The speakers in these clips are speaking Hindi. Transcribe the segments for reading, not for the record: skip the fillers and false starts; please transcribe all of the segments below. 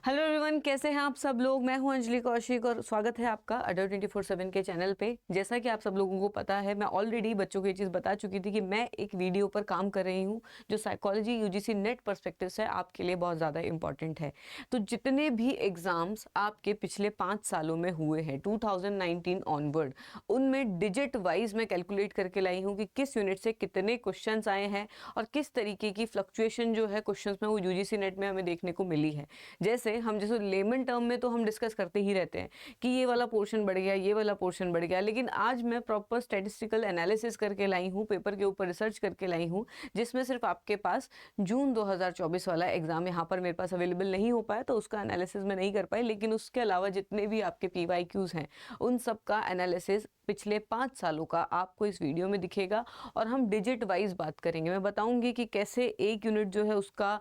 हेलो एवरीवन, कैसे हैं आप सब लोग। मैं हूं अंजलि कौशिक और स्वागत है आपका अडर 24/7 के चैनल पे। जैसा कि आप सब लोगों को पता है, मैं ऑलरेडी बच्चों को ये चीज़ बता चुकी थी कि मैं एक वीडियो पर काम कर रही हूं जो साइकोलॉजी यूजीसी नेट पर्सपेक्टिव से आपके लिए बहुत ज़्यादा इंपॉर्टेंट है। तो जितने भी एग्जाम्स आपके पिछले 5 सालों में हुए हैं 2019 ऑनवर्ड, उनमें डिजिट वाइज मैं कैलकुलेट करके लाई हूँ कि किस यूनिट से कितने क्वेश्चन आए हैं और किस तरीके की फ्लक्चुएशन जो है क्वेश्चन में वो यूजीसी नेट में हमें देखने को मिली है। जैसे लेमन टर्म में तो हम डिस्कस करते ही रहते हैं कि ये वाला पोर्शन बढ़ गया, ये वाला पोर्शन बढ़ गया, लेकिन आज मैं प्रॉपर स्टैटिस्टिकल एनालिसिस करके लाई हूँ, पेपर के ऊपर रिसर्च करके लाई हूँ, जिसमें सिर्फ आपके पास जून 2024 वाला एग्जाम यहाँ पर मेरे पास अवेलेबल नहीं हो पाया, तो उसका एनालिसिस मैं नहीं कर पाई। लेकिन उसके अलावा जितने भी आपके PYQs हैं उन सब का एनालिसिस पिछले 5 सालों का आपको इस वीडियो में दिखेगा और हम डिजिट वाइज बात करेंगे। मैं बताऊंगी कि कैसे एक यूनिट जो है उसका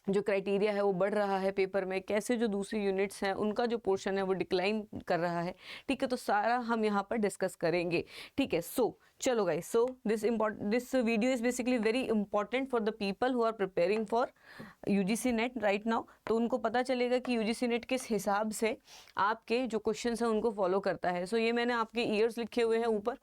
जो क्राइटेरिया है वो बढ़ रहा है पेपर में, कैसे जो दूसरी यूनिट्स हैं उनका जो पोर्शन है वो डिक्लाइन कर रहा है। ठीक है, तो सारा हम यहाँ पर डिस्कस करेंगे। ठीक है, चलो guys, this video is basically very important for the people who are preparing for UGC NET right now. तो उनको पता चलेगा कि यूजीसी नेट किस हिसाब से आपके जो क्वेश्चन हैं उनको फॉलो करता है। ये मैंने आपके ईयर्स लिखे हुए हैं ऊपर।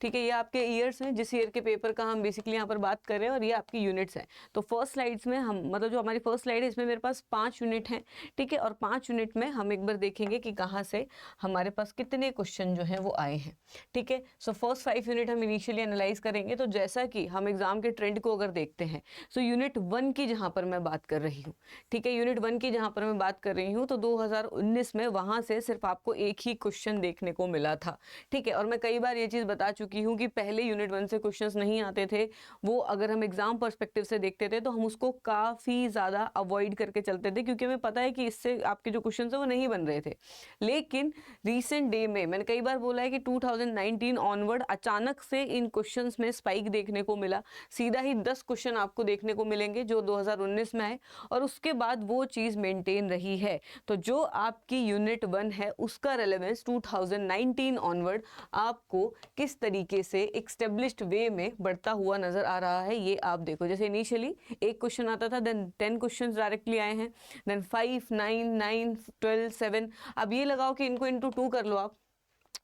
ठीक है, ये आपके ईयर्स हैं जिस ईयर के पेपर का हम बेसिकली यहाँ पर बात कर रहे हैं, और ये आपकी यूनिट्स हैं। तो फर्स्ट स्लाइड्स में हम जो हमारी फर्स्ट स्लाइड है इसमें मेरे पास 5 यूनिट हैं। ठीक है, और 5 यूनिट में हम एक बार देखेंगे कि कहाँ से हमारे पास कितने क्वेश्चन जो हैं वो आए हैं। ठीक है, फर्स्ट 5 यूनिट हम इनिशियली एनालाइज करेंगे। तो जैसा कि हम एग्जाम के ट्रेंड को अगर देखते हैं, यूनिट 1 की जहाँ पर मैं बात कर रही हूँ, ठीक है, यूनिट 1 की जहाँ पर मैं बात कर रही हूँ, तो 2019 में वहाँ से सिर्फ आपको एक ही क्वेश्चन देखने को मिला था। ठीक है, और मैं कई बार ये चीज़ बता चुकी हूँ कि पहले यूनिट 1 से क्वेश्चंस नहीं आते थे, वो अगर हम एग्जाम पर्सपेक्टिव से देखते थे तो हम उसको काफ़ी ज़्यादा अवॉइड करके चलते थे, क्योंकि हमें पता है कि इससे आपके जो क्वेश्चंस हैं वो नहीं बन रहे थे। लेकिन रीसेंट डे में मैंने कई बार बोला है कि 2019 ऑनवर्ड अचानक से इन क्वेश्चंस में स्पाइक देखने को मिला। सीधा ही 10 क्वेश्चन आपको देखने को मिलेंगे जो 2019 में आए, और उसके बाद वो चीज़ मेंटेन रही है। तो जो आपकी यूनिट 1 है उसका रेलेवेंस 2019 ऑनवर्ड आपको किस तरीके से एक स्टेब्लिश्ड वे में बढ़ता हुआ नजर आ रहा है, ये आप देखो। जैसे इनिशियली एक क्वेश्चन आता था, देन 10 क्वेश्चंस डायरेक्टली आए हैं, देन 5, 9, 12, 7। अब ये लगाओ कि इनको इंटू 2 कर लो आप।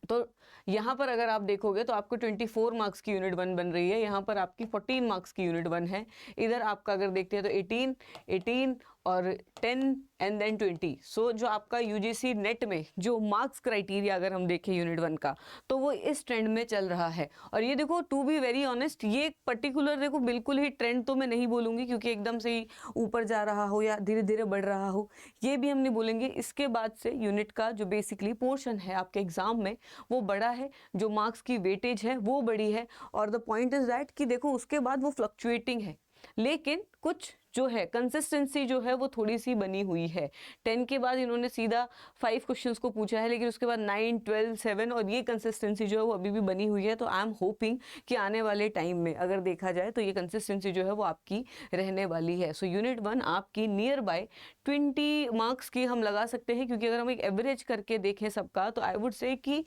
तो यहाँ पर अगर आप देखोगे तो आपको 24 मार्क्स की यूनिट 1 बन रही है, यहाँ पर आपकी 14 मार्क्स की यूनिट 1 है। इधर आपका अगर देखते हैं तो 18 और 10 एंड देन 20। जो आपका यूजीसी नेट में जो मार्क्स क्राइटेरिया अगर हम देखें यूनिट 1 का, तो वो इस ट्रेंड में चल रहा है। और ये देखो, टू बी वेरी ऑनेस्ट, ये पर्टिकुलर देखो बिल्कुल ही ट्रेंड तो मैं नहीं बोलूँगी, क्योंकि एकदम से ही ऊपर जा रहा हो या धीरे धीरे बढ़ रहा हो, ये भी हम नहीं बोलेंगे। इसके बाद से यूनिट का जो बेसिकली पोर्शन है आपके एग्जाम में वो बड़ा है, जो मार्क्स की वेटेज है वो बड़ी है। और द पॉइंट इज दैट कि देखो उसके बाद वो फ्लक्चुएटिंग है, लेकिन कुछ जो है कंसिस्टेंसी जो है वो थोड़ी सी बनी हुई है। 10 के बाद इन्होंने सीधा 5 क्वेश्चंस को पूछा है, लेकिन उसके बाद 9, 12, 7, और ये कंसिस्टेंसी जो है वो अभी भी बनी हुई है। तो आई एम होपिंग कि आने वाले टाइम में अगर देखा जाए तो ये कंसिस्टेंसी जो है वो आपकी रहने वाली है। यूनिट 1 आपकी नियर बाय 20 मार्क्स की हम लगा सकते हैं, क्योंकि अगर हम एक एवरेज करके देखें सबका, तो आई वुड से कि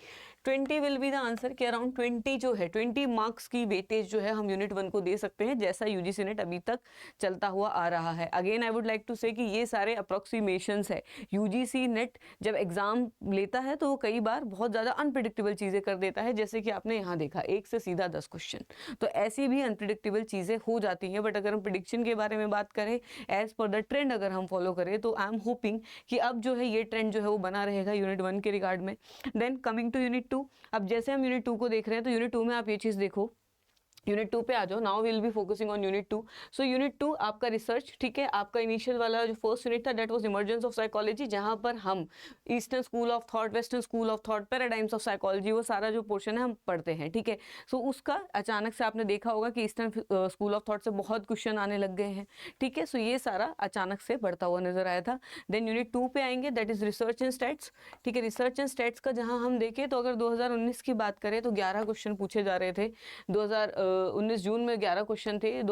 20 विल बी द आंसर, कि अराउंड 20 जो है 20 मार्क्स की वेटेज जो है हम यूनिट 1 को दे सकते हैं, जैसा यूजीसी नेट अभी तक चलता हुआ आ रहा है। Again I would like to say कि ये सारे अप्रोक्सीमेशंस है। यूजीसी नेट जब एग्जाम लेता है तो वो कई बार बहुत ज़्यादा अनप्रिडिक्टेबल चीज़ें कर देता है, जैसे कि आपने यहाँ देखा, एक से सीधा 10 क्वेश्चन। तो ऐसी भी अनप्रिडिक्टेबल चीज़ें हो जाती हैं। बट अगर हम प्रिडिक्शन के बारे में बात करें, एज पर द ट्रेंड अगर हम फॉलो करें, तो आई एम होपिंग कि अब जो है ये ट्रेंड जो है वो बना रहेगा यूनिट 1 के रिगार्ड में। देन कमिंग टू यूनिट 2, अब जैसे हम यूनिट 2 को देख रहे हैं, तो यूनिट 2 में आप ये चीज़ देखो, यूनिट 2 पे आ जाओ। Now will be focusing on unit 2। Unit 2 आपका रिसर्च, ठीक है, आपका इनिशियल वाला जो फर्स्ट यूनिट था that was emergence of psychology, जहां पर हम eastern school of thought, western school of thought, paradigms of psychology, वो सारा जो पोर्शन है हम पढ़ते हैं। ठीक है, उसका अचानक से आपने देखा होगा कि ईस्टर्न स्कूल ऑफ थॉट से बहुत क्वेश्चन आने लग गए हैं। ठीक है, ये सारा अचानक से बढ़ता हुआ नजर आया था। देन यूनिट 2 पे आएंगे, that is research and stats. ठीक है, रिसर्च एंड स्टैट्स का जहां हम देखें तो अगर 2019 की बात करें तो 11 क्वेश्चन पूछे जा रहे थे। 2019 जून में 11 क्वेश्चन थे,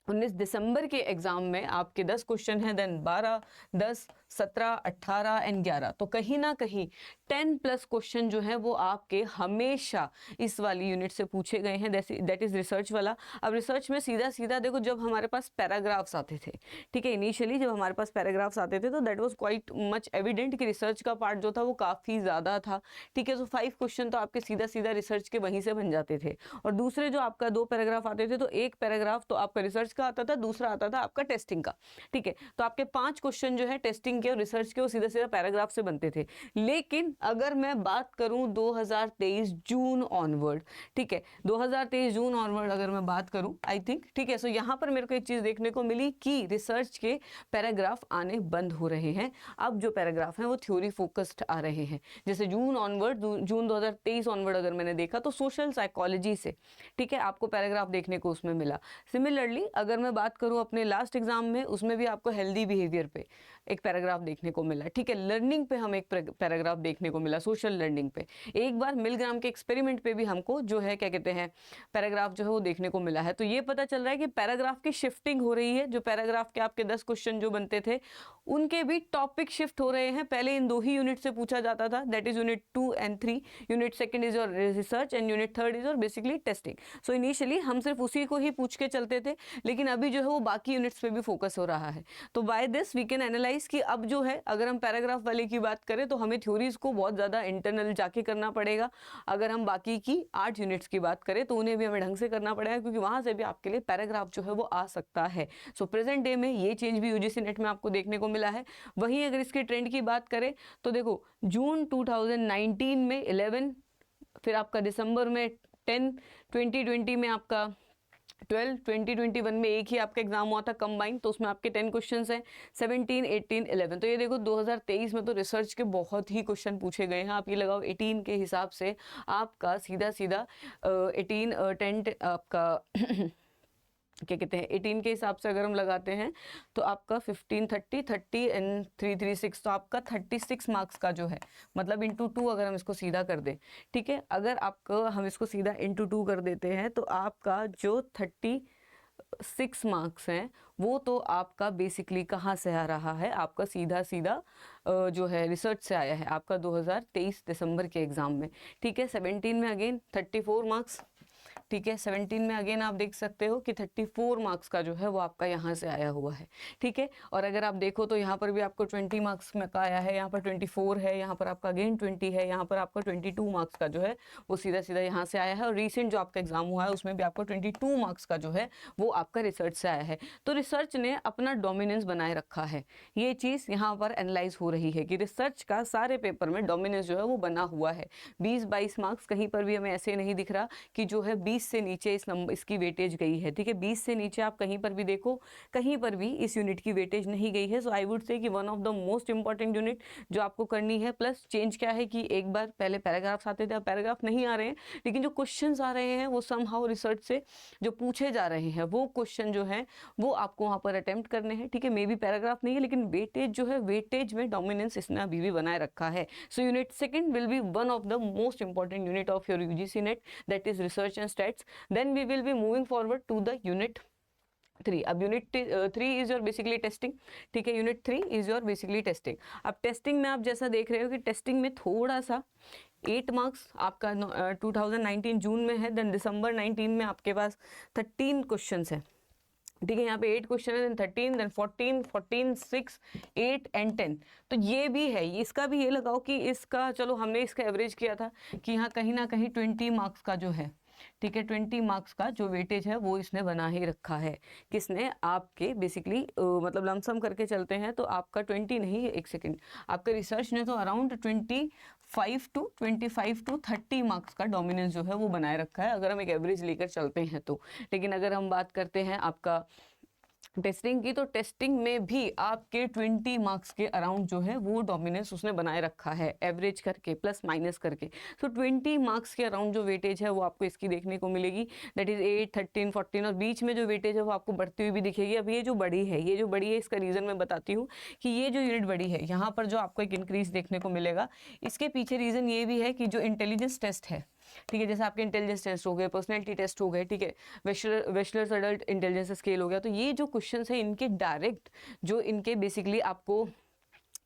19 दिसंबर के एग्जाम में आपके 10 क्वेश्चन हैं, देन 12, 10, 17, 18 एंड 11। तो कहीं ना कहीं 10+ क्वेश्चन जो है वो आपके हमेशा इस वाली यूनिट से पूछे गए हैं, दैट इज रिसर्च वाला। अब रिसर्च में सीधा सीधा देखो, जब हमारे पास पैराग्राफ्स आते थे, ठीक है, इनिशियली जब हमारे पास पैराग्राफ्स आते थे तो that was quite much evident कि रिसर्च का पार्ट जो था वो काफ़ी ज़्यादा था, ठीक है। तो 5 क्वेश्चन तो आपके सीधा सीधा रिसर्च के वहीं से बन जाते थे, और दूसरे जो आपका 2 पैराग्राफ आते थे, तो एक पैराग्राफ तो आपका रिसर्च का आता था, दूसरा आता था आपका टेस्टिंग का, ठीक है। तो आपके 5 क्वेश्चन जो है टेस्टिंग के और रिसर्च के वो सीधा सीधा पैराग्राफ से बनते थे। लेकिन अगर मैं बात करूं 2023 जून ऑनवर्ड, ठीक है, 2023 जून ऑनवर्ड अगर मैं बात करूं, आई थिंक, ठीक है, सो यहाँ पर मेरे को एक चीज देखने को मिली कि रिसर्च के पैराग्राफ आने बंद हो रहे हैं। अब जो पैराग्राफ हैं वो थ्योरी फोकस्ड आ रहे हैं। जैसे जून ऑनवर्ड, जून 2023 ऑनवर्ड अगर मैंने देखा तो सोशल साइकोलॉजी से, ठीक है, आपको पैराग्राफ देखने को उसमें मिला। सिमिलरली अगर मैं बात करूं अपने लास्ट एग्जाम में, उसमें भी आपको हेल्दी बिहेवियर पे एक पैराग्राफ देखने को मिला, ठीक है। लर्निंग पे हमें एक पैराग्राफ देखने को मिला, सोशल लर्निंग पे। एक बार मिलग्राम के एक्सपेरिमेंट पे भी हमको जो है क्या कहते हैं पैराग्राफ जो है वो देखने को मिला है। तो ये पता चल रहा है कि पैराग्राफ की शिफ्टिंग हो रही है। जो पैराग्राफ के आपके 10 क्वेश्चन जो बनते थे उनके भी टॉपिक शिफ्ट हो रहे हैं। पहले इन 2 ही यूनिट से पूछा जाता था, that is unit 2 and 3। Unit second is your research and unit third is your basically testing. So initially हम सिर्फ उसी को ही पूछ के चलते थे, लेकिन अभी जो है वो बाकी यूनिट्स पे भी फोकस हो रहा है। तो by this we can analyse कि अब जो है अगर हम पैराग्राफ वाले की बात करें तो हमें थ्योरीज को बहुत ज़्यादा इंटरनल जाके करना पड़ेगा। अगर हम बाकी की 8 यूनिट्स की बात करें तो उन्हें भी हमें ढंग से करना पड़ेगा, क्योंकि वहाँ से भी आपके लिए पैराग्राफ जो है वो आ सकता है। सो प्रेजेंट डे में ये चेंज भी यूजीसी नेट में आपको देखने को मिला है। वहीं अगर इसके ट्रेंड की बात करें तो देखो, जून 2019 में 11, फिर आपका दिसंबर में 10, 2020 में आपका 12, 2021 में एक ही आपका एग्जाम हुआ था कंबाइन, तो उसमें आपके 10 क्वेश्चंस हैं, 17, 18, 11। तो ये देखो 2023 में तो रिसर्च के बहुत ही क्वेश्चन पूछे गए हैं। आप ये लगाओ 18 के हिसाब से आपका सीधा सीधा 18, 10 आपका क्या कहते हैं 18 के हिसाब से अगर हम लगाते हैं तो आपका 15, 30, 30 एंड 3, 3, 6, तो आपका 36 मार्क्स का जो है, मतलब इंटू 2 अगर हम इसको सीधा कर दें, ठीक है, अगर आपको हम इसको सीधा इंटू 2 कर देते हैं तो आपका जो 36 मार्क्स हैं वो तो आपका बेसिकली कहाँ से आ रहा है, आपका सीधा सीधा जो है रिसर्च से आया है, आपका 2023 दिसंबर के एग्जाम में, ठीक है। 17 में अगेन 34 मार्क्स, ठीक है। 17 में अगेन आप देख सकते हो कि 34 मार्क्स का जो है वो आपका यहाँ से आया हुआ है, ठीक है। और अगर आप देखो तो यहाँ पर भी आपको 20 मार्क्स में का आया है, यहाँ पर 24 है, यहाँ पर आपका अगेन 20 है, यहाँ पर आपका 22 मार्क्स का जो है वो सीधा सीधा यहाँ से आया है। और रिसेंट जो आपका एग्जाम हुआ है उसमें भी आपको 22 मार्क्स का जो है वो आपका रिसर्च से आया है। तो रिसर्च ने अपना डोमिनेंस बनाए रखा है। ये चीज़ यहाँ पर एनालाइज हो रही है कि रिसर्च का सारे पेपर में डोमिनेंस जो है वो बना हुआ है। 20-22 मार्क्स कहीं पर भी हमें ऐसे नहीं दिख रहा कि जो है 20 से नीचे इस नंबर इसकी वेटेज गई है, ठीक है। 20 से नीचे आप कहीं पर भी देखो, कहीं पर भी इस यूनिट की वेटेज नहीं गई है। सो आई वुड से कि one of the most important unit जो आपको करनी है। प्लस चेंज क्या है कि एक बार पहले पैराग्राफ्स आते थे, अब पैराग्राफ नहीं आ रहे हैं, लेकिन जो क्वेश्चंस आ रहे हैं वो समहाउ रिसर्च से जो पूछे जा रहे हैं वो क्वेश्चन जो है वो आपको वहाँ पर अटेम्प्ट करने हैं, ठीक है। मे बी पैराग्राफ नहीं है, लेकिन वेटेज जो है, वेटेज में डोमिनेंस इसने अभी भी बनाए रखा है। So unit second will be one of the most important unit of your UGC NET, that is research and stats. Then we will be moving forward to the unit 3। अब unit 3 is your basically testing, ठीक है। Unit 3 is your basically testing. अब टेस्टिंग में आप जैसा देख रहे हो कि टेस्टिंग में थोड़ा सा 8 मार्क्स आपका 2019 जून में है, देन दिसंबर 19 में आपके पास 13 क्वेश्चन है, ठीक है। यहाँ पे 8 क्वेश्चन है, देन 13, देन 14, 14, 6, 8 एंड 10। तो ये भी है, इसका भी ये लगाओ कि इसका, चलो हमने इसका एवरेज किया था कि यहाँ कहीं ना कहीं 20 मार्क्स का जो है, ठीक है, 20 मार्क्स का जो वेटेज है वो इसने बना ही रखा है। किसने? आपके बेसिकली मतलब लमसम करके चलते हैं तो आपका 20 नहीं है, एक सेकेंड, आपका रिसर्च ने तो अराउंड 25 टू 30 मार्क्स का डोमिनेंस जो है वो बनाए रखा है, अगर हम एक एवरेज लेकर चलते हैं तो। लेकिन अगर हम बात करते हैं आपका टेस्टिंग की, तो टेस्टिंग में भी आपके 20 मार्क्स के अराउंड जो है वो डोमिनेंस उसने बनाए रखा है, एवरेज करके प्लस माइनस करके। सो 20 मार्क्स के अराउंड जो वेटेज है वो आपको इसकी देखने को मिलेगी, दैट इज 8, 13, 14, और बीच में जो वेटेज है वो आपको बढ़ती हुई भी दिखेगी। अब ये जो बड़ी है, ये जो बड़ी है, इसका रीज़न मैं बताती हूँ कि ये जो यूनिट बड़ी है यहाँ पर जो आपको एक इंक्रीज देखने को मिलेगा, इसके पीछे रीज़न ये भी है कि जो इंटेलिजेंस टेस्ट है ठीक है, जैसे आपके इंटेलिजेंस टेस्ट हो गए, पर्सनैलिटी टेस्ट हो गए, ठीक है, वेशलर्स अडल्ट इंटेलिजेंस स्केल हो गया, तो ये जो क्वेश्चन है इनके डायरेक्ट जो इनके बेसिकली आपको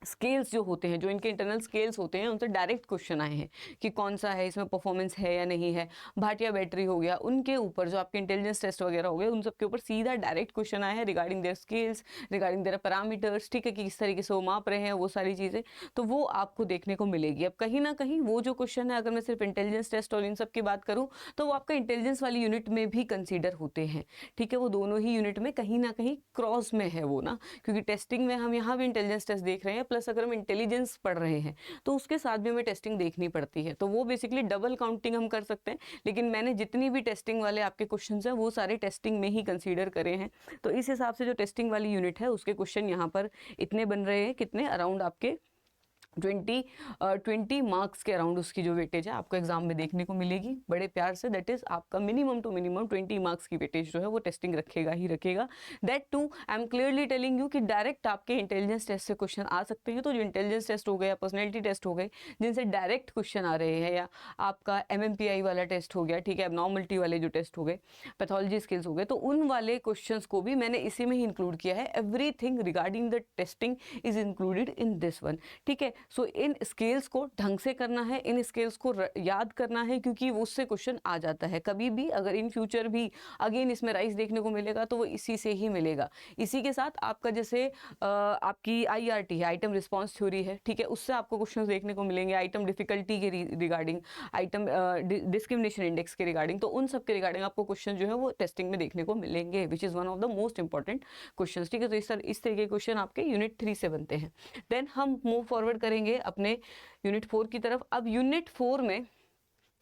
स्केल्स जो होते हैं, जो इनके इंटरनल स्केल्स होते हैं, उनसे डायरेक्ट क्वेश्चन आए हैं कि कौन सा है, इसमें परफॉर्मेंस है या नहीं है। भाटिया बैटरी हो गया, उनके ऊपर जो आपके इंटेलिजेंस टेस्ट वगैरह हो गए, उन सब के ऊपर सीधा डायरेक्ट क्वेश्चन आया है regarding their scales, regarding their parameters, ठीक है, कि किस तरीके से वो माप रहे हैं, वो सारी चीज़ें तो वो आपको देखने को मिलेगी। अब कहीं ना कहीं वो जो क्वेश्चन है, अगर मैं सिर्फ इंटेलिजेंस टेस्ट और इन सब की बात करूँ तो वो आपका इंटेलिजेंस वाली यूनिट में भी कंसिडर होते हैं, ठीक है, वो दोनों ही यूनिट में कहीं ना कहीं क्रॉस में है वो ना, क्योंकि टेस्टिंग में हम यहाँ भी इंटेलिजेंस टेस्ट देख रहे हैं, प्लस अगर हम इंटेलिजेंस पढ़ रहे हैं तो उसके साथ भी हमें टेस्टिंग देखनी पड़ती है, तो वो बेसिकली डबल काउंटिंग हम कर सकते हैं। लेकिन मैंने जितनी भी टेस्टिंग वाले आपके क्वेश्चंस हैं वो सारे टेस्टिंग में ही कंसीडर करे हैं, तो इस हिसाब से जो टेस्टिंग वाली यूनिट है उसके क्वेश्चन यहाँ पर इतने बन रहे हैं, कितने अराउंड आपके 20 मार्क्स के अराउंड उसकी जो वेटेज है आपको एग्जाम में देखने को मिलेगी बड़े प्यार से। दैट इज आपका मिनिमम टू मिनिमम 20 मार्क्स की वेटेज जो है वो टेस्टिंग रखेगा ही रखेगा। That too I am clearly telling you कि डायरेक्ट आपके इंटेलिजेंस टेस्ट से क्वेश्चन आ सकते हैं। तो जो इंटेलिजेंस टेस्ट हो गए या पर्सनैलिटी टेस्ट हो गए जिनसे डायरेक्ट क्वेश्चन आ रहे हैं, या आपका MMPI वाला टेस्ट हो गया, ठीक है, एबनॉर्मलिटी वाले जो टेस्ट हो गए, पैथोलॉजी स्किल्स हो गए, तो उन वाले क्वेश्चन को भी मैंने इसी में ही इंक्लूड किया है। Everything regarding the testing is included in this one, ठीक है। सो इन स्केल्स को ढंग से करना है, इन स्केल्स को याद करना है, क्योंकि उससे क्वेश्चन आ जाता है कभी भी। अगर इन फ्यूचर भी अगेन इसमें राइज देखने को मिलेगा तो वो इसी से ही मिलेगा। इसी के साथ आपका जैसे आपकी IRT है, आइटम रिस्पॉन्स थ्योरी है, ठीक है, उससे आपको क्वेश्चन देखने को मिलेंगे, आइटम डिफिकल्टी के रिगार्डिंग, आइटम डिस्क्रिमिनेशन इंडेक्स के रिगार्डिंग, तो उन सब के रिगार्डिंग आपको क्वेश्चन जो है वो टेस्टिंग में देखने को मिलेंगे, which is one of the most important question, ठीक है। तो इस तरीके के क्वेश्चन आपके यूनिट 3 से बनते हैं। देन हम मूव फॉरवर्ड करेंगे अपने यूनिट 4 की तरफ। अब यूनिट 4 में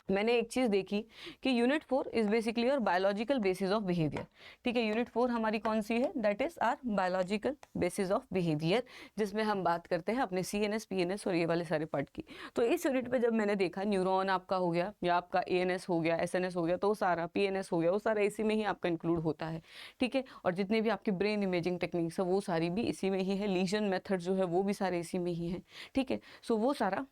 मैंने एक चीज़ देखी कि यूनिट 4 इज बेसिकली और बायोलॉजिकल बेसिस ऑफ बिहेवियर, ठीक है। यूनिट 4 हमारी कौन सी है? That is our biological basis of behaviour, जिसमें हम बात करते हैं अपने CNS, PNS और ये वाले सारे पार्ट की। तो इस यूनिट पे जब मैंने देखा न्यूरॉन आपका हो गया, या आपका ANS हो गया, SNS हो गया, तो सारा PNS हो गया, वो सारा इसी में ही आपका इंक्लूड होता है, ठीक है। और जितने भी आपकी ब्रेन इमेजिंग टेक्निक्स है वो सारी भी इसी में ही है, लीजन मेथड जो है वो भी सारे इसी में ही है, ठीक है। सो वो सारा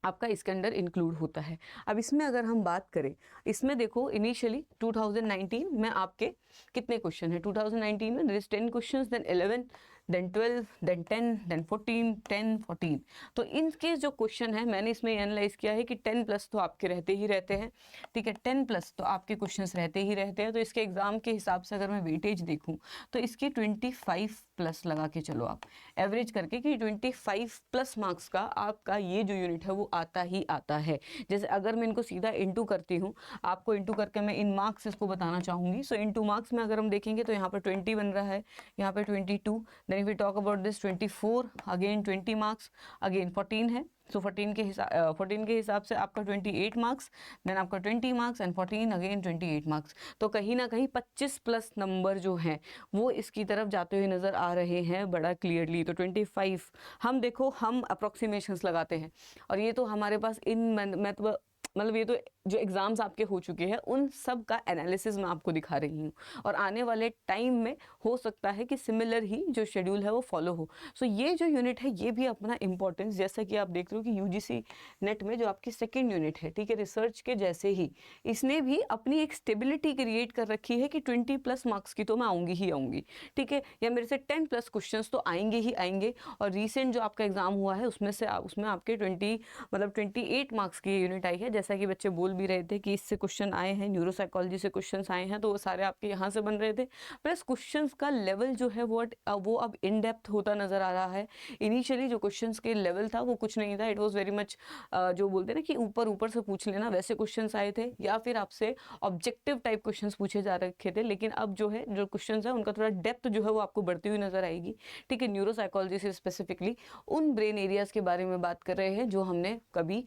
आपका इसके अंदर इंक्लूड होता है। अब इसमें अगर हम बात करें, इसमें देखो इनिशियली 2019 में आपके कितने क्वेश्चन हैं? 2019 में there is 10 questions, then 11, then 12, then 10, then 14, 10, 14। तो इनके जो क्वेश्चन है मैंने इसमें एनालाइज किया है कि 10 प्लस तो आपके रहते ही रहते हैं, ठीक है, 10 प्लस तो आपके क्वेश्चंस रहते ही रहते हैं। तो इसके एग्जाम के हिसाब से अगर मैं वेटेज देखूं तो इसकी 25 प्लस लगा के चलो आप एवरेज करके कि 25 प्लस मार्क्स का आपका ये जो यूनिट है वो आता ही आता है। जैसे अगर मैं इनको सीधा इंटू करती हूँ, आपको इंटू करके मैं इन मार्क्स इसको बताना चाहूँगी। सो इंटू मार्क्स में अगर हम देखेंगे तो यहाँ पर 20 बन रहा है, यहाँ पे 22, then if we talk about this 24, again 20 marks, again 14 है। सो 14 के हिसाब से आपका 28 मार्क्स, देन आपका 20 मार्क्स एंड 14 अगेन 28 मार्क्स। तो कहीं ना कहीं 25 प्लस नंबर जो हैं वो इसकी तरफ जाते हुए नज़र आ रहे हैं बड़ा क्लियरली। तो 25 हम देखो, हम अप्रोक्सीमेशंस लगाते हैं और ये तो हमारे पास इन मतलब ये तो जो एग्ज़ाम्स आपके हो चुके हैं उन सब का एनालिसिस मैं आपको दिखा रही हूँ, और आने वाले टाइम में हो सकता है कि सिमिलर ही जो शेड्यूल है वो फॉलो हो। सो ये जो यूनिट है ये भी अपना इंपॉर्टेंस, जैसा कि आप देख रहे हो कि UGC नेट में जो आपकी सेकेंड यूनिट है, ठीक है, रिसर्च के जैसे ही इसने भी अपनी एक स्टेबिलिटी क्रिएट कर रखी है कि 20 प्लस मार्क्स की तो मैं आऊँगी ही आऊँगी, ठीक है, या मेरे से 10 प्लस क्वेश्चंस तो आएंगे ही आएंगे। और रिसेंट जो आपका एग्जाम हुआ है उसमें आपके 28 मार्क्स की यूनिट आई है, जैसा कि बच्चे बोल भी रहे थे कि इससे क्वेश्चन आए हैं, न्यूरोसाइकोलॉजी से क्वेश्चंस आए हैं, तो वो सारे आपके यहाँ से बन रहे थे। प्लस क्वेश्चंस का लेवल जो है वो अब इन डेप्थ होता नजर आ रहा है। इनिशियली जो क्वेश्चंस के लेवल था वो कुछ नहीं था, इट वाज वेरी मच जो बोलते हैं ना कि ऊपर ऊपर से पूछ लेना, वैसे क्वेश्चंस आए थे, या फिर आपसे ऑब्जेक्टिव टाइप क्वेश्चंस पूछे जा रखे थे। लेकिन अब जो है जो क्वेश्चंस है उनका थोड़ा डेप्थ जो है वो आपको बढ़ती हुई नजर आएगी, ठीक है। न्यूरोसाइकोलॉजी से स्पेसिफिकली उन ब्रेन एरियाज के बारे में बात कर रहे हैं जो हमने कभी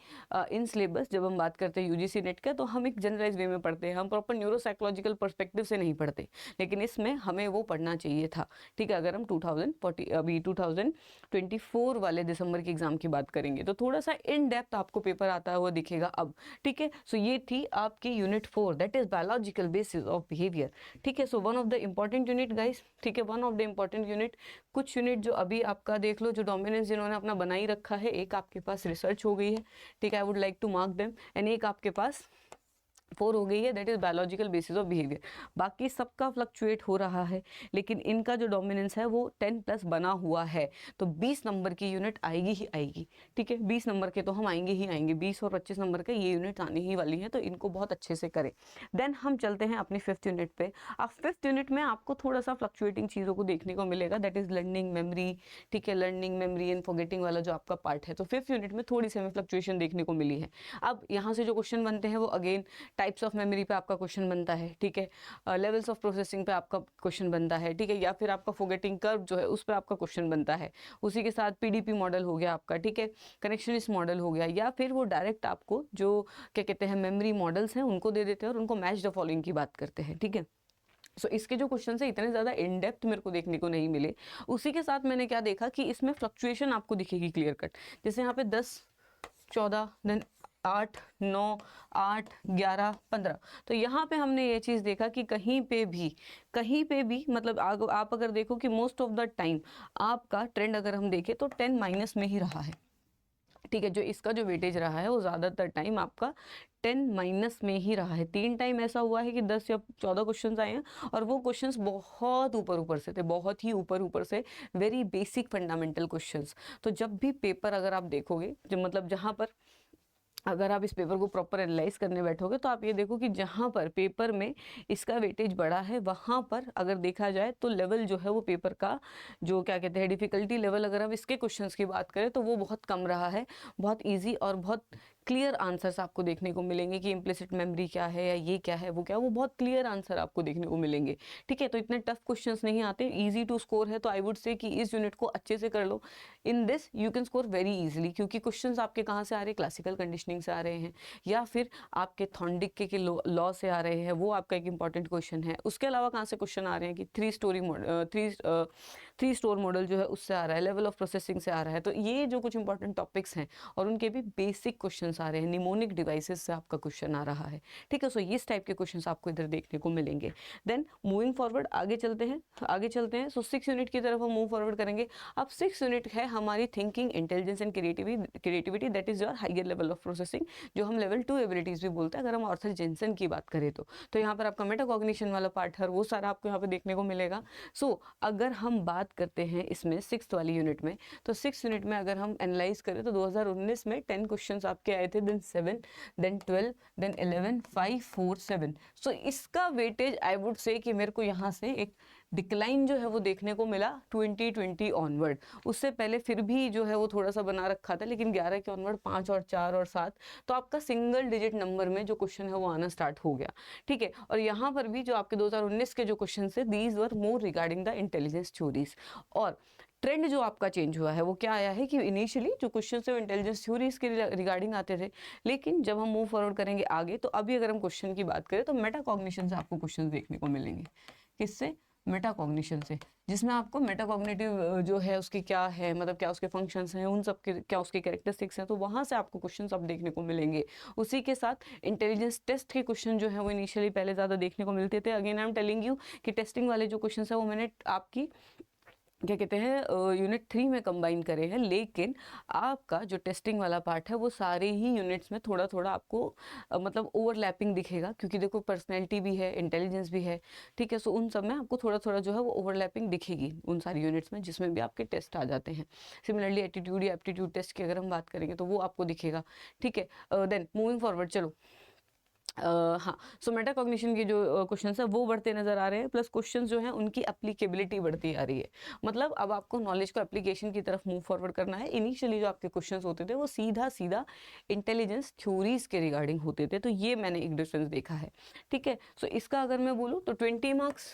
इन सिलेबस जब हम बात करते हैं UGC नेट का तो हम एक जनरलाइज वे में पढ़ते हैं, हम प्रॉपर न्यूरोसाइकोलॉजिकल पर्सपेक्टिव से नहीं पढ़ते, लेकिन इसमें हमें वो पढ़ना चाहिए था, ठीक है। अगर हम 2024 वाले दिसंबर के एग्जाम की बात करेंगे तो थोड़ा सा इन डेप्थ आपको पेपर आता हुआ दिखेगा अब, ठीक है। सो ये थी आपकी unit 4, that is biological basis of behaviour, ठीक है। सो one of the important unit guys, ठीक है, one of the important unit. कुछ यूनिट जो अभी आपका देख लो, जो डोमिनेंस जिन्होंने अपना बनाई रखा है, एक आपके पास रिसर्च हो गई है, ठीक है, I would like to mark them, and एक आपके पास 4 हो गई है, that is biological basis of behaviour. बाकी सबका फ्लक्चुएट हो रहा है, लेकिन इनका जो डोमिनेंस है वो 10 प्लस बना हुआ है, तो 20 नंबर की यूनिट आएगी ही आएगी। ठीक है, 20 नंबर के तो हम आएंगे ही आएंगे, 20 और 25 नंबर के ये यूनिट आने ही वाली है, तो इनको बहुत अच्छे से करें। देन हम चलते हैं अपनी 5th यूनिट पे। अब 5th यूनिट में आपको थोड़ा सा फ्लक्चुएटिंग चीज़ों को देखने को मिलेगा, दैट इज लर्निंग मेमोरी। ठीक है, लर्निंग मेमोरी एंड फॉरगेटिंग वाला जो आपका पार्ट है, तो 5th यूनिट में थोड़ी सी हमें फ्लक्चुएशन देखने को मिली है। अब यहाँ से जो क्वेश्चन बनते हैं वो अगेन टाइप्स ऑफ मेमोरी पे आपका क्वेश्चन बनता है। ठीक है, लेवल्स ऑफ प्रोसेसिंग पे आपका क्वेश्चन बनता है। ठीक है, या फिर आपका फॉरगेटिंग कर्व जो है उस पर आपका क्वेश्चन बनता है। उसी के साथ पीडीपी मॉडल हो गया आपका। ठीक है, कनेक्शनिस्ट मॉडल हो गया, या फिर वो डायरेक्ट आपको जो क्या कहते हैं मेमोरी मॉडल्स हैं उनको दे देते हैं और उनको मैच द फॉलोइंग की बात करते हैं। ठीक है, सो इसके जो क्वेश्चन है इतने ज़्यादा इन डेप्थ मेरे को देखने को नहीं मिले। उसी के साथ मैंने क्या देखा कि इसमें फ्लक्चुएशन आपको दिखेगी क्लियर कट, जैसे यहाँ पे 10, 14, देन 8, 9, 8, 11, 15। तो यहाँ पे हमने ये चीज़ देखा कि कहीं पे भी मतलब आप अगर देखो कि मोस्ट ऑफ द टाइम आपका ट्रेंड अगर हम देखें तो 10 माइनस में ही रहा है। ठीक है, जो इसका जो वेटेज रहा है वो ज़्यादातर टाइम आपका 10 माइनस में ही रहा है। 3 टाइम ऐसा हुआ है कि 10 या 14 क्वेश्चंस आए हैं और वो क्वेश्चंस बहुत ऊपर से थे, बहुत ही ऊपर से, वेरी बेसिक फंडामेंटल क्वेश्चंस। तो जब भी पेपर अगर आप देखोगे, जो मतलब जहाँ पर अगर आप इस पेपर को प्रॉपर एनालाइज करने बैठोगे तो आप ये देखो कि जहाँ पर पेपर में इसका वेटेज बढ़ा है वहाँ पर अगर देखा जाए तो लेवल जो है वो पेपर का जो क्या कहते हैं डिफ़िकल्टी लेवल, अगर हम इसके क्वेश्चंस की बात करें तो वो बहुत कम रहा है। बहुत इजी और बहुत क्लियर आंसर्स आपको देखने को मिलेंगे कि इम्प्लिसिट मेमोरी क्या है या ये क्या है वो क्या है, वो बहुत क्लियर आंसर आपको देखने को मिलेंगे। ठीक है, तो इतने टफ क्वेश्चंस नहीं आते, इजी टू स्कोर है। तो आई वुड से कि इस यूनिट को अच्छे से कर लो, in this you can score very easily, क्योंकि क्वेश्चंस आपके कहाँ से आ रहे हैं, क्लासिकल कंडीशनिंग से आ रहे हैं या फिर आपके थॉर्नडिक के लॉ से आ रहे हैं, वो आपका एक इंपॉर्टेंट क्वेश्चन है। उसके अलावा कहाँ से क्वेश्चन आ रहे हैं कि 3 स्टोर मॉडल जो है उससे आ रहा है, लेवल ऑफ प्रोसेसिंग से आ रहा है। तो ये जो कुछ इंपॉर्टेंट टॉपिक्स हैं और उनके भी बेसिक क्वेश्चन आ रहे हैं, निमोनिक डिवाइसेस से आपका क्वेश्चन आ रहा है। ठीक है, सो इस टाइप के क्वेश्चन आपको इधर देखने को मिलेंगे। देन मूविंग फॉरवर्ड आगे चलते हैं। सो 6 यूनिट की तरफ हम मूव फॉरवर्ड करेंगे। अब 6 यूनिट है हमारी thinking, intelligence and creativity, that is your higher level of processing, जो हम लेवल 2 एबिलिटीज भी बोलते हैं अगर हम आर्थर जेनसन की बात करें तो यहाँ पर आपका मेटाकॉग्निशन वाला पार्ट है, वो सारा आपको यहाँ पे देखने को मिलेगा। सो अगर हम बात करते हैं इसमें 6th वाली यूनिट में, तो 6 यूनिट में अगर हम एनालाइज करें तो 2019 में 10 क्वेश्चंस आपके आए थे, देन 7, देन 12, देन 11, 5, 4, 7। सो इसका वेटेज आई वुड से कि मेरे को यहाँ से एक डिक्लाइन जो है वो देखने को मिला 2020 ऑनवर्ड। उससे पहले फिर भी जो है वो थोड़ा सा बना रखा था, लेकिन 11 के ऑनवर्ड 5 और 4 और 7 तो आपका सिंगल डिजिट नंबर में जो क्वेश्चन है वो आना स्टार्ट हो गया। ठीक है, और यहाँ पर भी जो आपके 2019 के जो क्वेश्चन है, these were more regarding the intelligence theories. और ट्रेंड जो आपका चेंज हुआ है वो क्या आया है कि इनिशियली जो क्वेश्चन है वो इंटेलिजेंस थ्योरीज के रिगार्डिंग आते थे, लेकिन जब हम मूव फॉरवर्ड करेंगे आगे तो अभी अगर हम क्वेश्चन की बात करें तो मेटाकॉग्निशन से आपको क्वेश्चन देखने को मिलेंगे। किससे? मेटाकॉग्निशन से, जिसमें आपको मेटाकॉग्निटिव जो है उसकी क्या है, मतलब क्या उसके फंक्शंस हैं, उन सब के क्या उसके कैरेक्टरिस्टिक्स हैं, तो वहाँ से आपको क्वेश्चंस अब देखने को मिलेंगे। उसी के साथ इंटेलिजेंस टेस्ट के क्वेश्चन जो है वो इनिशियली पहले ज़्यादा देखने को मिलते थे। Again I am telling you कि टेस्टिंग वाले जो क्वेश्चन है वो मैंने आपकी क्या कहते हैं यूनिट 3 में कंबाइन करे हैं, लेकिन आपका जो टेस्टिंग वाला पार्ट है वो सारे ही यूनिट्स में थोड़ा थोड़ा आपको मतलब ओवरलैपिंग दिखेगा, क्योंकि देखो पर्सनैलिटी भी है, इंटेलिजेंस भी है। ठीक है, सो उन सब में आपको थोड़ा थोड़ा जो है वो ओवरलैपिंग दिखेगी उन सारी यूनिट्स में जिसमें भी आपके टेस्ट आ जाते हैं। सिमिलरली एटीट्यूड या एप्टीट्यूड टेस्ट की अगर हम बात करेंगे तो वो आपको दिखेगा। ठीक है, देन मूविंग फॉरवर्ड चलो। हाँ, सो मेटाकॉग्निशन के जो क्वेश्चंस है वो बढ़ते नजर आ रहे हैं, प्लस क्वेश्चंस जो हैं उनकी एप्लीकेबिलिटी बढ़ती आ रही है। मतलब अब आपको नॉलेज को एप्लीकेशन की तरफ मूव फॉरवर्ड करना है। इनिशियली जो आपके क्वेश्चंस होते थे वो सीधा सीधा इंटेलिजेंस थ्योरीज के रिगार्डिंग होते थे, तो ये मैंने एक डिफरेंस देखा है। ठीक है, सो इसका अगर मैं बोलूँ तो 20 मार्क्स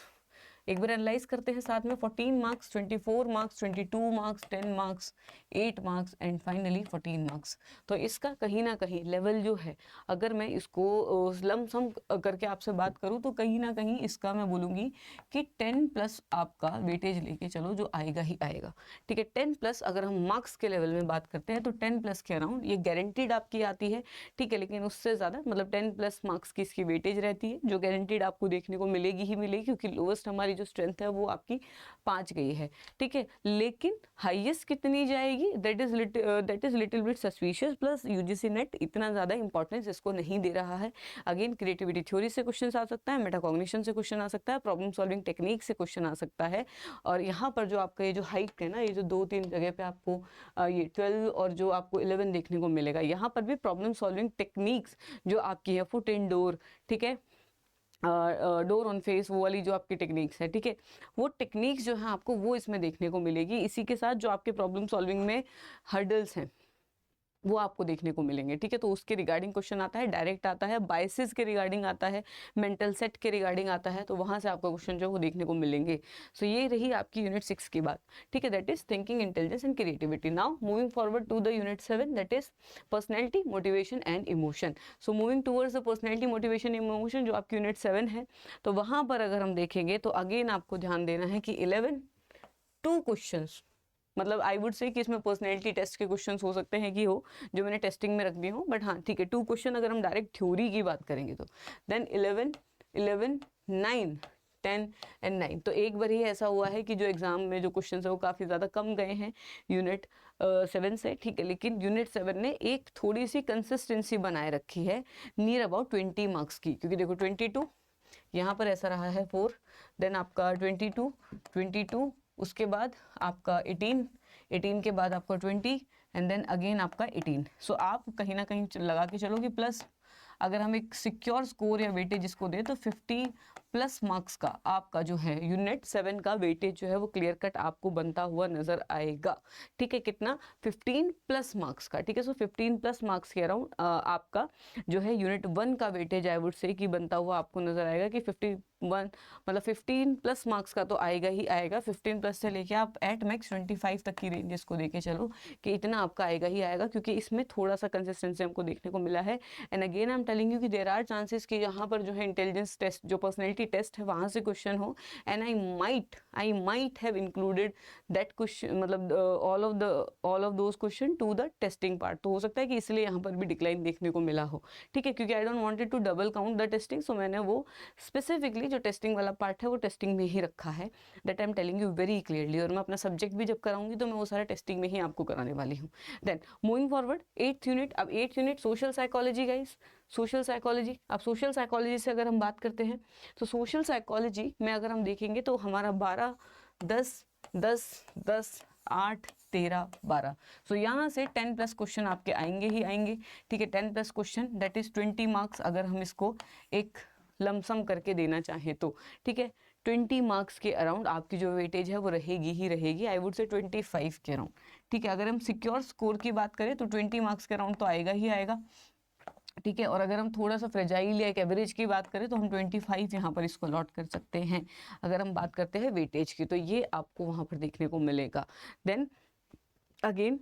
एक बार एनालाइज करते हैं साथ में, 14 marks, 24 marks, 22 marks, 10 marks, 8 marks and finally 14 marks. तो इसका कहीं ना कहीं लेवल जो है, अगर मैं इसको लम सम करके आपसे बात करूं तो कहीं ना कहीं इसका मैं बोलूँगी कि 10 प्लस आपका वेटेज लेके चलो जो आएगा ही आएगा। ठीक है, 10 प्लस अगर हम मार्क्स के लेवल में बात करते हैं तो 10 प्लस के अराउंड ये गारंटीड आपकी आती है। ठीक है, लेकिन उससे ज़्यादा मतलब 10 प्लस मार्क्स की इसकी वेटेज रहती है, जो गारंटीड आपको देखने को मिलेगी ही मिलेगी, क्योंकि लोवेस्ट हमारी वाली जो स्ट्रेंथ है वो आपकी 5 गई है, ठीक है। लेकिन हाईएस्ट कितनी जाएगी, that is little bit suspicious. Plus UGC net इतना ज़्यादा इंपॉर्टेंस इसको नहीं दे रहा है। अगेन क्रिएटिविटी थ्योरी से क्वेश्चन आ सकता है, मेटाकॉग्निशन से क्वेश्चन आ सकता है, प्रॉब्लम सॉल्विंग टेक्निक से क्वेश्चन आ सकता है। और यहाँ पर जो आपका ये जो हाइट है ना, ये जो 2-3 जगह पे आपको ये 12 और जो आपको 11 देखने को मिलेगा, यहाँ पर भी प्रॉब्लम सॉल्विंग टेक्निक्स जो आपकी है, फुट इन डोर, ठीक है, डोर ऑन फेस, वो वाली जो आपकी टेक्निक्स है, ठीक है, वो टेक्निक्स जो है आपको वो इसमें देखने को मिलेगी। इसी के साथ जो आपके प्रॉब्लम सॉल्विंग में हर्डल्स हैं वो आपको देखने को मिलेंगे, ठीक है। तो उसके रिगार्डिंग क्वेश्चन आता है, डायरेक्ट आता है, बायसेस के रिगार्डिंग आता है, मेंटल सेट के रिगार्डिंग आता है, तो वहाँ से आपको क्वेश्चन जो है वो देखने को मिलेंगे। सो ये रही आपकी यूनिट 6 की बात, ठीक है, that is thinking, intelligence and creativity. Now moving forward to the unit 7, that is personality, motivation and emotion. So moving towards the personality, motivation, emotion जो आपकी यूनिट 7 है, तो वहाँ पर अगर हम देखेंगे तो अगेन आपको ध्यान देना है कि 11 2 क्वेश्चंस, मतलब आई वुड से कि इसमें पर्सनैलिटी टेस्ट के क्वेश्चंस हो सकते हैं कि हो, जो मैंने टेस्टिंग में रख दिए हो, बट हाँ ठीक है, 2 क्वेश्चन अगर हम डायरेक्ट थ्योरी की बात करेंगे तो देन 11 9 10 एंड 9। तो एक बार ही ऐसा हुआ है कि जो एग्जाम में जो क्वेश्चंस है वो काफ़ी ज़्यादा कम गए हैं यूनिट 7 से, ठीक है, लेकिन यूनिट 7 ने एक थोड़ी सी कंसिस्टेंसी बनाए रखी है नियर अबाउट 20 मार्क्स की, क्योंकि देखो 22 यहाँ पर ऐसा रहा है 4, देन आपका 22 उसके बाद आपका 18 के बाद आपका 20 एंड देन अगेन आपका 18। सो आप कहीं ना कहीं लगा के चलो कि प्लस अगर हम एक सिक्योर स्कोर या वेटेज इसको दें तो 50 प्लस मार्क्स का आपका जो है यूनिट 7 का वेटेज जो है वो क्लियर कट आपको बनता हुआ नजर आएगा, ठीक है। कितना, 15 प्लस मार्क्स का, ठीक है। सो 15 प्लस मार्क्स के अराउंड आपका जो है यूनिट 1 का वेटेज आई वुड से कि बनता हुआ आपको नजर आएगा कि 51 मतलब 15 प्लस मार्क्स का तो आएगा ही आएगा। 15 प्लस से लेके आप एट मैक्स 25 तक की रेंजेस को देके चलो कि इतना आपका आएगा ही आएगा, क्योंकि इसमें थोड़ा सा कंसिस्टेंसी हमको देखने को मिला है। And again I am telling you कि देयर आर चांसेस कि यहाँ पर जो है इंटेलिजेंस टेस्ट, जो पर्सनैलिटी टेस्ट है, वहाँ से क्वेश्चन हो, and I might have included that question, मतलब all of those question to the testing part. तो हो सकता है कि इसलिए यहाँ पर भी डिक्लाइन देखने को मिला हो, ठीक है, क्योंकि I don't wanted to double count the testing. So मैंने वो स्पेसिफिकली जो टेस्टिंग वाला पार्ट है वो टेस्टिंग में ही रखा है, that I am telling you very clearly. और मैं अपना सब्जेक्ट भी जब कराऊंगी तो मैं वो सारा टेस्टिंग में ही आपको कराने वाली हूँ। Then moving forward 8th unit, अब 8th unit social psychology guys, social psychology. अब सोशल साइकोलॉजी से अगर हम बात करते हैं तो सोशल साइकोलॉजी में अगर हम देखेंगे तो हमारा 12 10 10 10 8 13 12, सो यहाँ से 10 प्लस क्वेश्चन आपके आएंगे ही आएंगे, ठीक है। 10 plus question that is 20 marks अगर हम इसको एक लमसम करके देना चाहें तो, ठीक है। 20 मार्क्स के अराउंड आपकी जो वेटेज है वो रहेगी ही रहेगी, आई वुड से 25 के अराउंड, ठीक है। अगर हम सिक्योर स्कोर की बात करें तो 20 मार्क्स के अराउंड तो आएगा ही आएगा, ठीक है। और अगर हम थोड़ा सा फ्रेजाइल या एक एवरेज की बात करें तो हम 25 यहाँ पर इसको अलॉट कर सकते हैं। अगर हम बात करते हैं वेटेज की तो ये आपको वहाँ पर देखने को मिलेगा। देन अगेन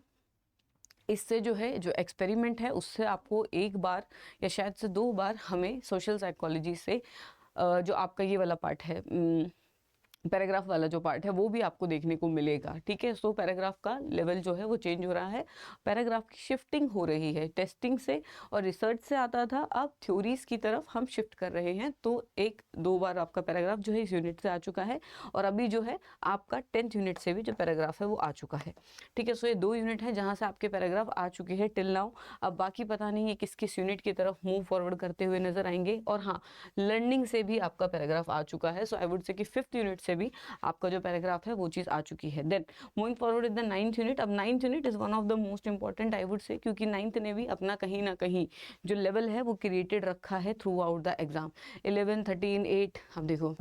इससे जो है जो एक्सपेरिमेंट है उससे आपको एक बार या शायद से 2 बार हमें सोशल साइकोलॉजी से जो आपका ये वाला पार्ट है, पैराग्राफ वाला जो पार्ट है वो भी आपको देखने को मिलेगा, ठीक है। सो पैराग्राफ का लेवल जो है वो चेंज हो रहा है, पैराग्राफ की शिफ्टिंग हो रही है, टेस्टिंग से और रिसर्च से आता था, अब थ्योरीज की तरफ हम शिफ्ट कर रहे हैं। तो 1-2 बार आपका पैराग्राफ जो है इस यूनिट से आ चुका है, और अभी जो है आपका 10th यूनिट से भी जो पैराग्राफ है वो आ चुका है, ठीक है। सो ये 2 यूनिट है जहाँ से आपके पैराग्राफ आ चुके हैं टिल नाउ। अब बाकी पता नहीं है किस किस यूनिट की तरफ मूव फॉरवर्ड करते हुए नजर आएंगे। और हाँ, लर्निंग से भी आपका पैराग्राफ आ चुका है, सो आई वुड से कि 5th यूनिट से भी आपका जो पैराग्राफ है वो चीज़ आ चुकी है। Then moving forward with the 9th unit, अब 9th unit is one of the most important I would say, क्योंकि 9th ने भी अपना कहीं ना कहीं जो लेवल है वो क्रिएटेड रखा है थ्रू आउट द एग्जाम। 11 13 8, अब देखो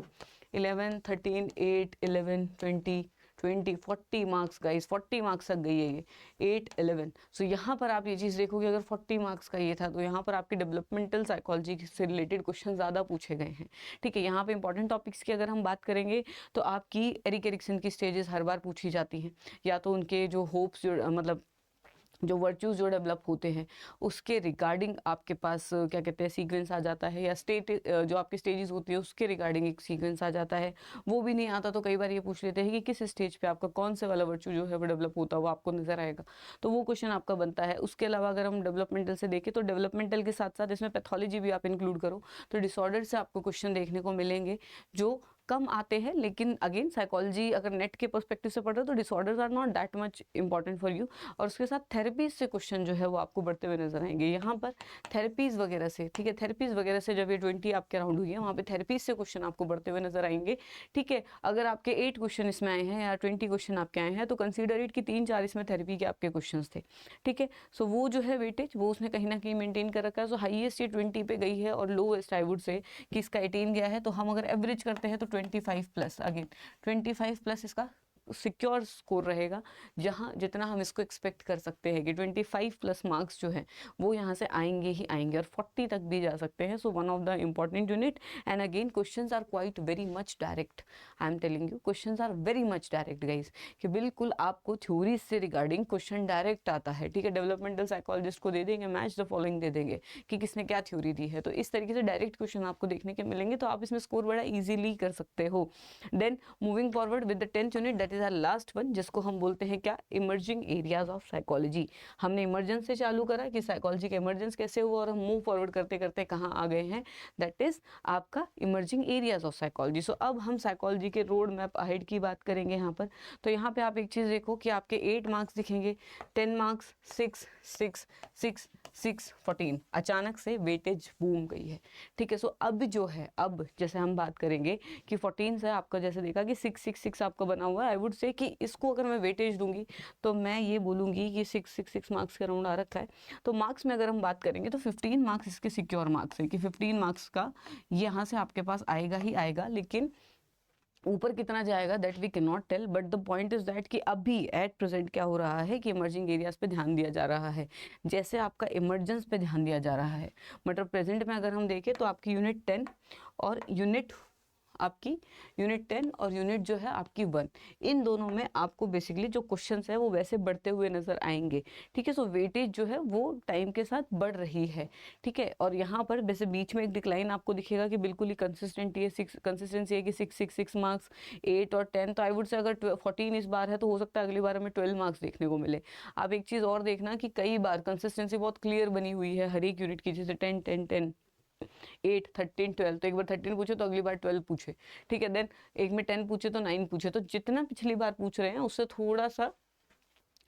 11 13 8 11 20 40 मार्क्स गाइस, 40 मार्क्स तक गई है ये 8 11। सो यहाँ पर आप ये चीज़ देखोगे, अगर 40 मार्क्स का ये था तो यहाँ पर आपकी डेवलपमेंटल साइकोलॉजी से रिलेटेड क्वेश्चन ज़्यादा पूछे गए हैं, ठीक है। यहाँ पे इंपॉर्टेंट टॉपिक्स की अगर हम बात करेंगे तो आपकी एरिक एरिक्सन की स्टेजेस हर बार पूछी जाती हैं, या तो उनके जो होप्स जो मतलब जो वर्च्यूज जो डेवलप होते हैं उसके रिगार्डिंग आपके पास क्या कहते हैं सीक्वेंस आ जाता है, या स्टेट जो आपकी स्टेजेस होती है उसके रिगार्डिंग एक सीक्वेंस आ जाता है। वो भी नहीं आता तो कई बार ये पूछ लेते हैं कि किस स्टेज पे आपका कौन से वाला वर्च्यू जो है वो डेवलप होता है, वो आपको नजर आएगा, तो वो क्वेश्चन आपका बनता है। उसके अलावा अगर हम डेवलपमेंटल से देखें तो डेवलपमेंटल के साथ साथ इसमें पैथोलॉजी भी आप इंक्लूड करो तो डिसऑर्डर से आपको क्वेश्चन देखने को मिलेंगे जो कम आते हैं, लेकिन अगेन साइकोलॉजी अगर नेट के पर्सपेक्टिव से पढ़ रहे हो तो disorders are not that much important for you. और उसके साथ थेरेपीज से क्वेश्चन जो है वो आपको बढ़ते हुए नजर आएंगे यहाँ पर, थेरेपीज वगैरह से, ठीक है, थेरेपीज वगैरह से जब ये 20 आपके राउंड हुई है वहाँ पे थेरेपीज से क्वेश्चन आपको बढ़ते हुए नजर आएंगे, ठीक है। अगर आपके 8 क्वेश्चन इसमें आए हैं या 20 क्वेश्चन आपके आए हैं तो कंसीडर इट कि 3-4 इसमें थेरेपी के आपके क्वेश्चन थे, ठीक है। सो वो जो है वेटेज वो उसने कहीं ना कहीं मेंटेन कर रखा है। सो हाईएस्ट ये 20 पे गई है और लोएस्ट आई वुड से कि इसका 18 गया है, तो हम अगर एवरेज करते हैं तो 25 प्लस, अगेन 25 प्लस इसका सिक्योर स्कोर रहेगा, जहाँ जितना हम इसको एक्सपेक्ट कर सकते हैं कि 25 प्लस मार्क्स जो हैं वो यहाँ से आएंगे ही आएंगे और 40 तक भी जा सकते हैं। So one of the important unit, and again questions are quite very much direct, I am telling you questions are very much direct guys, कि बिल्कुल आपको थ्योरी से रिगार्डिंग क्वेश्चन डायरेक्ट आता है, ठीक है। डेवलपमेंटल साइकोलॉजिस्ट को दे देंगे मैच द फॉलोइंग दे देंगे कि किसने क्या थ्योरी दी है, तो इस तरीके से डायरेक्ट क्वेश्चन आपको देखने के मिलेंगे, तो आप इसमें स्कोर बड़ा ईजिली कर सकते हो। Then moving forward with the 10th unit, that is our last one, जिसको हम बोलते हैं क्या, इमर्जिंग एरियाज ऑफ साइकोलॉजी। हमने इमर्जेंस से चालू करा कि साइकोलॉजी का इमर्जेंस कैसे हुआ और हम मूव फॉरवर्ड करते करते कहाँ आ गए हैं, दैट इज आपका इमर्जिंग एरियाज ऑफ साइकोलॉजी। सो अब हम साइकोलॉजी के रोड मैप अहेड की बात करेंगे यहाँ पर। तो यहाँ पे आप एक चीज़ देखो कि आपके 8 मार्क्स दिखेंगे, 10 मार्क्स, 6 6 6 6 14, अचानक से वेटेज बूम गई है, ठीक है। सो अब जो है, अब जैसे हम बात करेंगे कि 14 से आपका जैसे देखा कि 6 6 6 आपका बना हुआ है, आई वुड से कि इसको अगर मैं वेटेज दूंगी तो मैं ये बोलूंगी कि 6 6 6 मार्क्स के राउंड आ रखा है। तो मार्क्स में अगर हम बात करेंगे तो 15 मार्क्स इसके सिक्योर मार्क्स है कि 15 मार्क्स का यहाँ से आपके पास आएगा ही आएगा, लेकिन ऊपर कितना जाएगा that we can not tell. But the point is that कि अभी एट प्रेजेंट क्या हो रहा है कि इमर्जिंग एरियाज पे ध्यान दिया जा रहा है, जैसे आपका इमरजेंस पे ध्यान दिया जा रहा है। मतलब प्रेजेंट में अगर हम देखें तो आपकी यूनिट 10 और यूनिट आपकी यूनिट 10 और यूनिट जो है आपकी 1, इन दोनों में आपको बेसिकली जो क्वेश्चंस है वो वैसे बढ़ते हुए नजर आएंगे, ठीक है। सो वेटेज जो है वो टाइम के साथ बढ़ रही है, ठीक है। और यहाँ पर वैसे बीच में एक डिक्लाइन आपको दिखेगा कि बिल्कुल ही कंसिस्टेंट है, कंसिस्टेंसी है कि 6 6 6 मार्क्स, 8 और 10। तो आई वुड से अगर 14 इस बार है तो हो सकता है अगली बार हमें 12 मार्क्स देखने को मिले। आप एक चीज़ और देखना कि कई बार कंसिस्टेंसी बहुत क्लियर बनी हुई है हर एक यूनिट की, जैसे 10 10 10 8 13 12, तो एक बार 13 पूछे तो अगली बार 12 पूछे, ठीक है। देन एक में 10 पूछे तो 9 पूछे, तो जितना पिछली बार पूछ रहे हैं उससे थोड़ा सा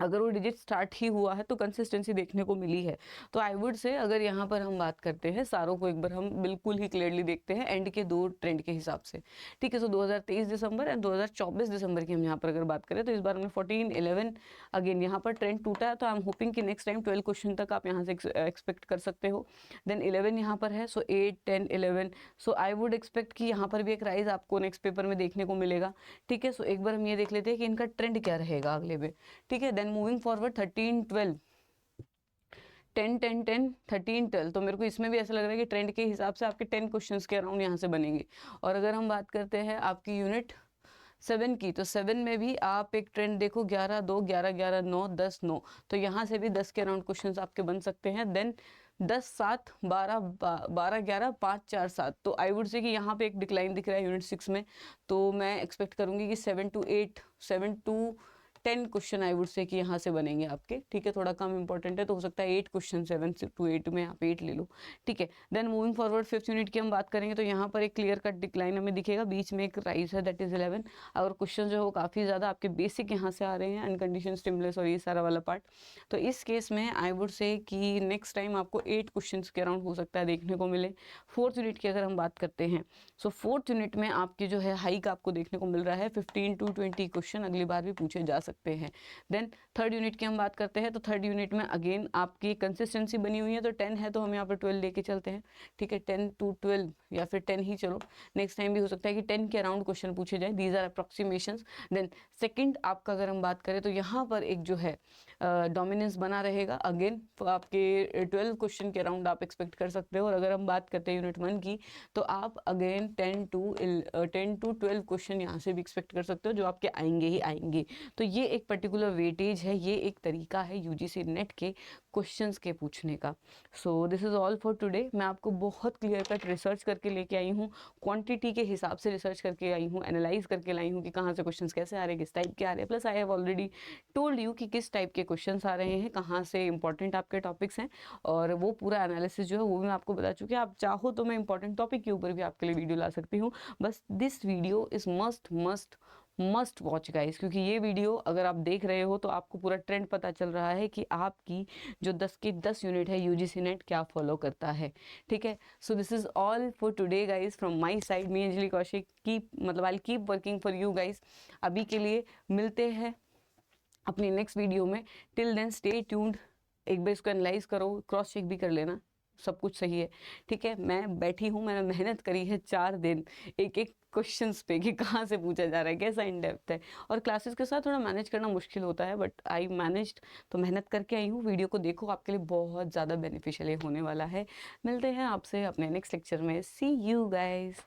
अगर वो डिजिट स्टार्ट ही हुआ है तो कंसिस्टेंसी देखने को मिली है। तो आई वुड से अगर यहाँ पर हम बात करते हैं सारों को एक बार हम बिल्कुल ही क्लियरली देखते हैं एंड के 2 ट्रेंड के हिसाब से, ठीक है। सो 2023 दिसंबर एंड 2024 दिसंबर की हम यहाँ पर अगर बात करें तो इस बार हमने 14 11 अगेन यहाँ पर ट्रेंड टूटा है, तो आई एम होपिंग कि नेक्स्ट टाइम 12 क्वेश्चन तक आप यहाँ से एक्सपेक्ट कर सकते हो। देन 11 यहाँ पर है, सो 8 10 11, सो आई वुड एक्सपेक्ट कि यहाँ पर भी एक राइज आपको नेक्स्ट पेपर में देखने को मिलेगा, ठीक है। सो एक बार हम ये देख लेते हैं कि इनका ट्रेंड क्या रहेगा अगले में, ठीक है। देन मूविंग फॉरवर्ड 13 12 10 10 10 13 12, तो मेरे को इसमें भी ऐसा लग रहा है कि ट्रेंड के हिसाब से आपके 10 क्वेश्चंस के अराउंड यहाँ से बनेंगे। और अगर हम बात करते हैं आपकी यूनिट 7 की, तो 7 में भी आप एक ट्रेंड देखो 11 2 11 11 9 10 9, तो यहाँ से भी 10 के अराउंड क्वेश्चंस आपके बन सकते हैं। देन 10 7 12 12 11 5 4 7, तो आई वुड से कि यहाँ पे एक डिक्लाइन दिख रहा है यूनिट 6 में, तो मैं एक्सपेक्ट करूँगी कि 7 to 8 7 to 10 question I would से कि यहाँ से बनेंगे आपके, ठीक है। थोड़ा कम इंपॉर्टेंट है तो हो सकता है 8 क्वेश्चन 7 to 8 में आप 8 ले लो, ठीक है। Then moving forward 5th unit की हम बात करेंगे तो यहाँ पर एक क्लियर कट डिक्लाइन हमें दिखेगा, बीच में एक राइज है दैट इज 11, और क्वेश्चन जो है वो काफ़ी ज़्यादा आपके बेसिक यहाँ से आ रहे हैं, अनकंडीशन स्टिमुलस और ये सारा वाला पार्ट। तो इस केस में आई वुड से कि नेक्स्ट टाइम आपको 8 क्वेश्चन के अराउंड हो सकता है देखने को मिले। 4th यूनिट की अगर हम बात करते हैं, सो 4th यूनिट में आपकी जो है हाइक आपको देखने को मिल रहा है, 15 to 20 क्वेश्चन अगली बार भी पूछे जा सकते हैं। देन 3rd यूनिट की हम बात करते हैं तो 3rd यूनिट में अगेन आपकी कंसिस्टेंसी बनी हुई है, तो 10 है तो हम यहाँ पर 12 लेके चलते हैं, ठीक है। 10 to 12 या फिर 10 ही चलो, नेक्स्ट टाइम भी हो सकता है कि 10 के अराउंड क्वेश्चन पूछे जाए, these are approximations. Then second आपका अगर हम बात करें तो यहाँ पर एक जो है डोमिनेंस बना रहेगा, अगेन तो आपके 12 क्वेश्चन के अराउंड आप एक्सपेक्ट कर सकते हो। और अगर हम बात करते हैं यूनिट 1 की तो आप अगेन 10 to 12 क्वेश्चन यहाँ से भी एक्सपेक्ट कर सकते हो जो आपके आएंगे ही आएंगे। तो ये एक पर्टिकुलर वेटेज है, ये एक तरीका है यूजीसी नेट के क्वेश्चंस के पूछने का। So this is all for today. मैं आपको बहुत क्लियर कट रिसर्च करके लेके आई हूँ, क्वांटिटी के हिसाब से रिसर्च करके आई हूँ, एनालाइज करके लाई हूँ कि कहाँ से क्वेश्चंस कैसे आ रहे हैं, किस टाइप के आ रहे हैं। Plus I have already told you कि किस टाइप के क्वेश्चंस आ रहे हैं, कहाँ से इंपॉर्टेंट आपके टॉपिक्स हैं, और वो पूरा एनालिसिस जो है वो भी मैं आपको बता चुकी हूँ। आप चाहो तो मैं इंपॉर्टेंट टॉपिक के ऊपर भी आपके लिए वीडियो ला सकती हूँ। बस this video is must watch guys, क्योंकि ये वीडियो अगर आप देख रहे हो तो आपको पूरा ट्रेंड पता चल रहा है कि आपकी जो 10 की 10 यूनिट है यूजीसी नेट क्या फॉलो करता है। ठीक है, so this is all for today guys from my side. Me Anjali Kaushik I keep working for you guys. अभी के लिए मिलते हैं अपनी नेक्स्ट वीडियो में। Till then stay tuned. एक बार इसको एनालाइज करो, क्रॉस चेक भी कर लेना, सब कुछ सही है। ठीक है, मैं बैठी हूँ, मैंने मेहनत करी है 4 दिन एक एक क्वेश्चंस पे कि कहाँ से पूछा जा रहा है, कैसा इन डेप्थ है। और क्लासेस के साथ थोड़ा मैनेज करना मुश्किल होता है, बट आई मैनेज्ड। तो मेहनत करके आई हूँ। वीडियो को देखो, आपके लिए बहुत ज़्यादा बेनिफिशियल होने वाला है। मिलते हैं आपसे अपने नेक्स्ट लेक्चर में। सी यू गाइज।